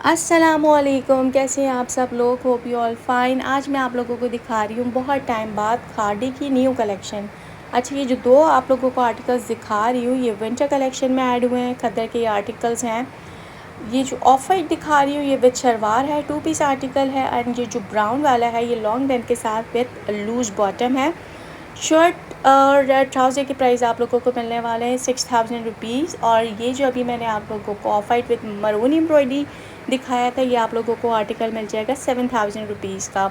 अस्सलामुअलैकुम, कैसे हैं आप सब लोग। Hope you all fine. आज मैं आप लोगों को दिखा रही हूँ बहुत टाइम बाद खादी की न्यू कलेक्शन। अच्छा, ये जो दो आप लोगों को आर्टिकल्स दिखा रही हूँ ये विंटर कलेक्शन में ऐड हुए हैं। खद्दर के ये आर्टिकल्स हैं। ये जो ऑफ वाइट दिखा रही हूँ ये विद शलवार है, 2 पीस आर्टिकल है। एंड ये जो ब्राउन वाला है ये लॉन्ग लेंथ के साथ विद लूज बॉटम है। शर्ट और ट्राउज़र के प्राइस आप लोगों को मिलने वाले हैं 6000 रुपीज़। और ये जो अभी मैंने आप लोगों को of white with maroon embroidery दिखाया था ये आप लोगों को आर्टिकल मिल जाएगा 7000 रुपीज़ का।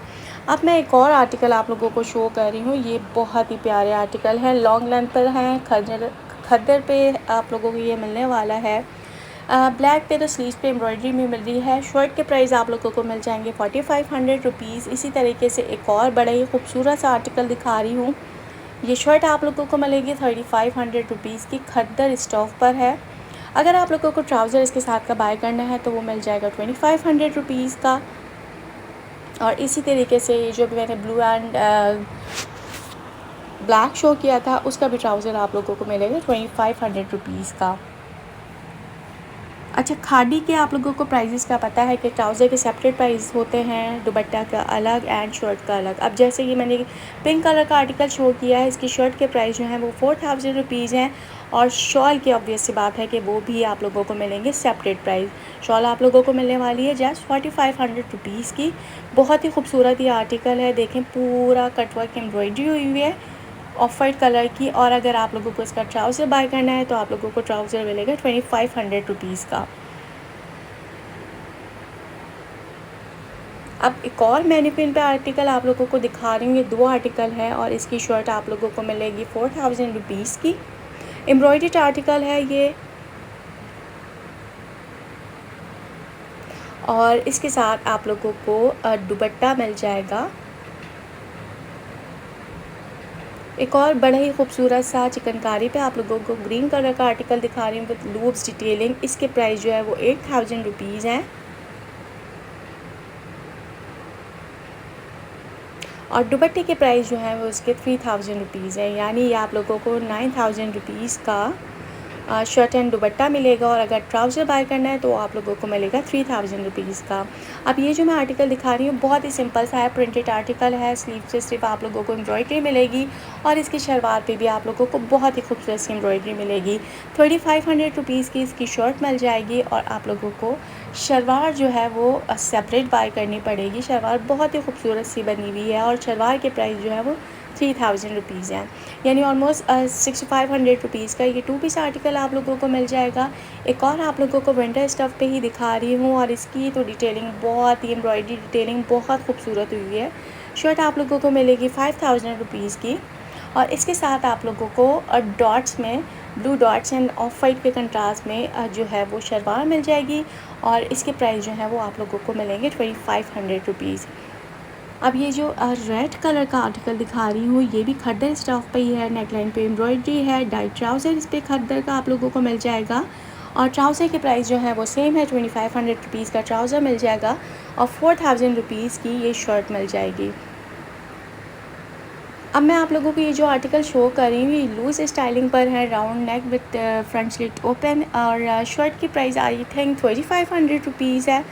अब मैं एक और आर्टिकल आप लोगों को शो कर रही हूँ। ये बहुत ही प्यारे आर्टिकल हैं, लॉन्ग लेंथ पर हैं। खद्दर पे आप लोगों को ये मिलने वाला है। ब्लैक पे तो स्लीव्स पे एम्ब्रॉयडरी में मिल रही है। शर्ट के प्राइस आप लोगों को मिल जाएंगे 4500 रुपीज़। इसी तरीके से एक और बड़ा ही खूबसूरत सा आर्टिकल दिखा रही हूँ। ये शर्ट आप लोगों को मिलेगी 3500 रुपीज़ की, खद्दर स्टॉफ पर है। अगर आप लोगों को ट्राउज़र इसके साथ का बाय करना है तो वो मिल जाएगा 2500 रुपीज़ का। और इसी तरीके से ये जो भी मैंने ब्लू एंड ब्लैक शो किया था उसका भी ट्राउज़र आप लोगों को मिलेगा 2500 रुपीज़ का। अच्छा, खादी के आप लोगों को प्राइजेस का पता है कि ट्राउज़र के सेपरेट प्राइस होते हैं, दुपट्टा का अलग एंड शर्ट का अलग। अब जैसे ये मैंने पिंक कलर का आर्टिकल शो किया है, इसकी शर्ट के प्राइस जो हैं वो 4000 रुपीज़ हैं। और शॉल की ऑब्वियस सी बात है कि वो भी आप लोगों को मिलेंगे सेपरेट प्राइस। शॉल आप लोगों को मिलने वाली है जस्ट 4500 रुपीज़ की। बहुत ही खूबसूरत ये आर्टिकल है। देखें, पूरा कटवर्क एम्ब्रॉयडरी हुई हुई है ऑफ वाइट कलर की। और अगर आप लोगों को इसका ट्राउज़र बाय करना है तो आप लोगों को ट्राउज़र मिलेगा 2500 रुपीज़ का। अब एक और मैनिक्विन पे आर्टिकल आप लोगों को दिखा रही हूँ। ये दो आर्टिकल है और इसकी शर्ट आप लोगों को मिलेगी 4000 रुपीज़ की। एम्ब्रॉयडर्ड आर्टिकल है ये। और इसके साथ आप लोगों को दुपट्टा मिल जाएगा। एक और बड़ा ही खूबसूरत सा चिकनकारी पे आप लोगों को ग्रीन कलर का आर्टिकल दिखा रही हूँ विद लूप्स डिटेलिंग। इसके प्राइस जो है वो 8000 रुपीज़ हैं। और दुपट्टे के प्राइस जो है वो उसके 3000 रुपीज़ है। यानी ये आप लोगों को 9000 रुपीज़ का शर्ट एंड दुपट्टा मिलेगा। और अगर ट्राउज़र बाय करना है तो आप लोगों को मिलेगा 3000 रुपीज़ का। अब ये जो मैं आर्टिकल दिखा रही हूँ बहुत ही सिंपल सा है, प्रिंटेड आर्टिकल है। स्लीव से सिर्फ आप लोगों को एम्ब्रॉयडरी मिलेगी और इसकी शलवार पे भी आप लोगों को बहुत ही खूबसूरत सी एम्ब्रॉयडरी मिलेगी। 3500 रुपीज़ की इसकी शर्ट मिल जाएगी और आप लोगों को शलवार जो है वो सेपरेट बाय करनी पड़ेगी। शलवार बहुत ही खूबसूरत सी बनी हुई है और शलवार के प्राइस जो है वो 3000 रुपीज़ हैं। यानी ऑलमोस्ट 6500 रुपीज़ का ये 2 पीस आर्टिकल आप लोगों को मिल जाएगा। एक और आप लोगों को विंटर स्टफ़ पे ही दिखा रही हूँ और इसकी तो डिटेलिंग बहुत ही एम्ब्रॉयडरी डिटेलिंग बहुत खूबसूरत हुई है। शर्ट आप लोगों को मिलेगी 5000 रुपीज़ की। और इसके साथ आप लोगों को डॉट्स में blue dots end of white के कंट्रास्ट में जो है वो शलवार मिल जाएगी। और इसके प्राइस जो है वो आप लोगों को मिलेंगे 2500 रुपीज़। अब ये जो रेड कलर का आर्टिकल दिखा रही हूँ ये भी खद्दर स्टफ़ पे ही है। नेकलाइन पे एम्ब्रॉयडरी है। डाइट ट्राउज़र इस पर खद्दर का आप लोगों को मिल जाएगा। और ट्राउज़र के प्राइस जो है वो सेम है, 2500 रुपीज़ का ट्राउज़र मिल जाएगा और 4000 रुपीज़ की ये शर्ट मिल जाएगी। अब मैं आप लोगों को ये जो आर्टिकल शो कर रही हूँ ये लूज़ स्टाइलिंग पर है, round neck with front slit open. और शर्ट की प्राइस आई थिंक 2500 रुपीज़ है।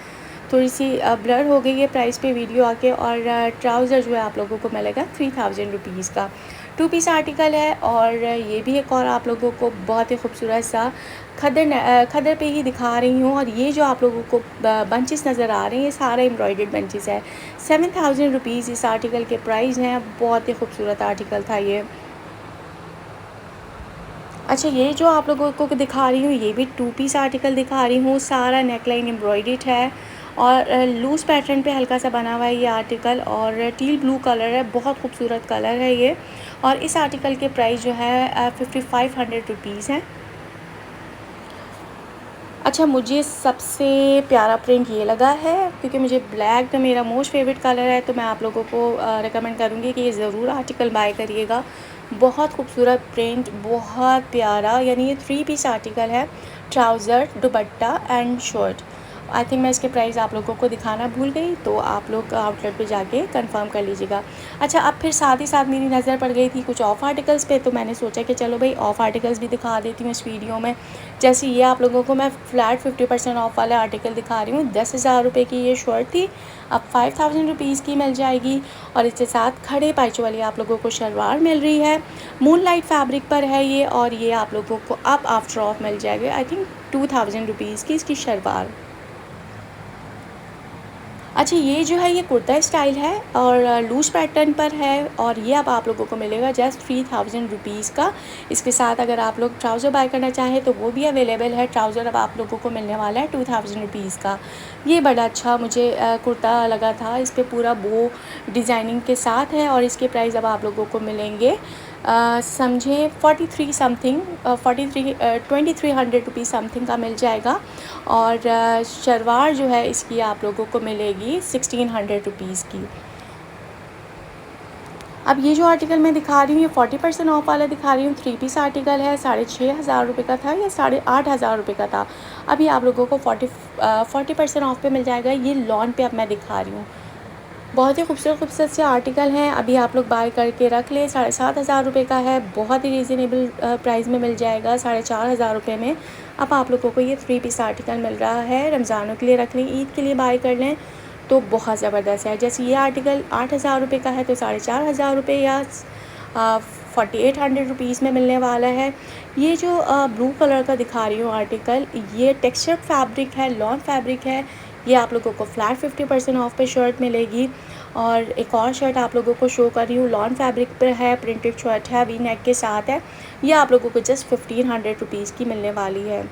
थोड़ी सी ब्लर हो गई है प्राइस पे वीडियो आके। और ट्राउज़र जो है आप लोगों को मिलेगा 3000 रुपीज़ का। 2 पीस आर्टिकल है। और ये भी एक और आप लोगों को बहुत ही खूबसूरत सा खद्दर पे ही दिखा रही हूँ। और ये जो आप लोगों को बंचेस नज़र आ रहे हैं ये सारे एम्ब्रॉयडर्ड बंचेस है। 7000 रुपीज़ इस आर्टिकल के प्राइस हैं। बहुत ही खूबसूरत आर्टिकल था ये। अच्छा, ये जो आप लोगों को दिखा रही हूँ ये भी 2 पीस आर्टिकल दिखा रही हूँ। सारा नेकलाइन एम्ब्रॉयडर्ड है और लूज़ पैटर्न पे हल्का सा बना हुआ है ये आर्टिकल। और टील ब्लू कलर है, बहुत खूबसूरत कलर है ये। और इस आर्टिकल के प्राइस जो है 5500 रुपीज़ हैं। अच्छा, मुझे सबसे प्यारा प्रिंट ये लगा है क्योंकि मुझे ब्लैक मेरा मोस्ट फेवरेट कलर है। तो मैं आप लोगों को रिकमेंड करूँगी कि ये ज़रूर आर्टिकल बाय करिएगा। बहुत खूबसूरत प्रिंट, बहुत प्यारा। यानी ये 3 पीस आर्टिकल है, trouser, dupatta and shirt. I think मैं इसके प्राइस आप लोगों को दिखाना भूल गई, तो आप लोग आउटलेट पे जाके कंफर्म कर लीजिएगा। अच्छा, अब फिर साथ ही साथ मेरी नज़र पड़ गई थी कुछ ऑफ़ आर्टिकल्स पे, तो मैंने सोचा कि चलो भाई ऑफ़ आर्टिकल्स भी दिखा देती हूँ इस वीडियो में जैसे ये आप लोगों को मैं फ्लैट 50% ऑफ वाला आर्टिकल दिखा रही हूँ। 10,000 रुपये की ये शर्ट थी, अब 5,000 रुपीज़ की मिल जाएगी। और इसके साथ खड़े पाइचों वाली आप लोगों को शलवार मिल रही है, मूनलाइट फैब्रिक पर है ये, और ये आप लोगों को अब आफ्टर ऑफ मिल जाएगी आई थिंक 2,000 रुपीज़ की इसकी शलवार। अच्छा, ये जो है ये कुर्ता स्टाइल है और लूज़ पैटर्न पर है, और ये अब आप लोगों को मिलेगा जस्ट 3,000 रुपीज़ का। इसके साथ अगर आप लोग ट्राउज़र बाय करना चाहें तो वो भी अवेलेबल है। ट्राउज़र अब आप लोगों को मिलने वाला है 2,000 रुपीज़ का। ये बड़ा अच्छा मुझे कुर्ता लगा था, इस पर पूरा बो डिज़ाइनिंग के साथ है, और इसके प्राइस अब आप लोगों को मिलेंगे समझे 43 समथिंग 2,300 रुपीज़ समथिंग का मिल जाएगा। और शलवार जो है इसकी आप लोगों को मिलेगी 1,600 रुपीज़ की। अब ये जो आर्टिकल मैं दिखा रही हूँ ये 40% ऑफ वाला दिखा रही हूँ। 3 पीस आर्टिकल है, 6,500 रुपये का था या 8,500 रुपये का था। अभी आप लोगों को 40% ऑफ पे मिल जाएगा। ये लॉन पे अब मैं दिखा रही हूँ। बहुत ही खूबसूरत से आर्टिकल हैं, अभी आप लोग बाय करके रख लें। 7,500 रुपये का है, बहुत ही रीज़नेबल प्राइस में मिल जाएगा 4,500 रुपये में। अब आप लोगों को ये 3 पीस आर्टिकल मिल रहा है, रमज़ानों के लिए रख लें, ईद के लिए बाय कर लें तो बहुत ज़बरदस्त है। जैसे ये आर्टिकल 8,000 रुपये का है तो 4,500 रुपये या 4,800 रुपीज़ में मिलने वाला है। ये जो ब्लू कलर का दिखा रही हूँ आर्टिकल, ये टेक्सचर फैब्रिक है, लॉन फैब्रिक है। ये आप लोगों को फ्लैट 50% ऑफ पे शर्ट मिलेगी। और एक और शर्ट आप लोगों को शो कर रही हूँ, लॉन फैब्रिक पर है, प्रिंटेड शर्ट है, वी नेक के साथ है। ये आप लोगों को जस्ट 1,500 रुपीज़ की मिलने वाली है।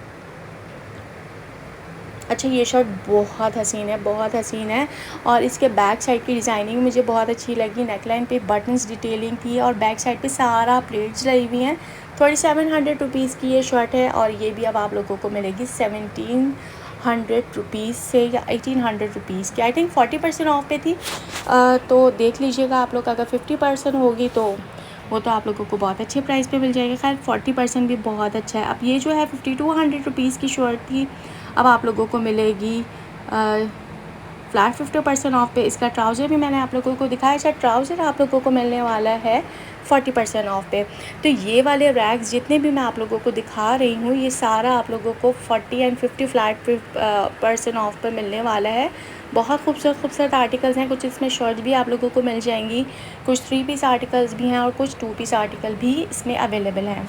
अच्छा, ये शर्ट बहुत हसीन है, बहुत हसीन है, और इसके बैक साइड की डिज़ाइनिंग मुझे बहुत अच्छी लगी। नेकलाइन पे बटन्स डिटेलिंग थी और बैक साइड पे सारा प्लेट्स लगी हुई हैं। 3,700 रुपीज़ की ये शर्ट है, और ये भी अब आप लोगों को मिलेगी 1,700 रुपीज़ से या 1,800 रुपीज़ की। आई थिंक 40% ऑफ पे थी, तो देख लीजिएगा आप लोग। अगर 50% होगी तो वो तो आप लोगों को बहुत अच्छे प्राइस पे मिल जाएगा। खैर 40% भी बहुत अच्छा है। अब ये जो है 5,200 रुपीज़ की शर्ट थी, अब आप लोगों को मिलेगी फ्लैट 50% ऑफ पे। इसका ट्राउज़र भी मैंने आप लोगों को दिखाया। अच्छा, ट्राउज़र आप लोगों को मिलने वाला है 40% ऑफ पे। तो ये वाले रैक्स जितने भी मैं आप लोगों को दिखा रही हूँ, ये सारा आप लोगों को 40 एंड 50 फ्लैट % ऑफ पे मिलने वाला है। बहुत खूबसूरत आर्टिकल्स हैं। कुछ इसमें शर्ट भी आप लोगों को मिल जाएंगी, कुछ 3 पीस आर्टिकल्स भी हैं और कुछ 2 पीस आर्टिकल भी इसमें अवेलेबल हैं।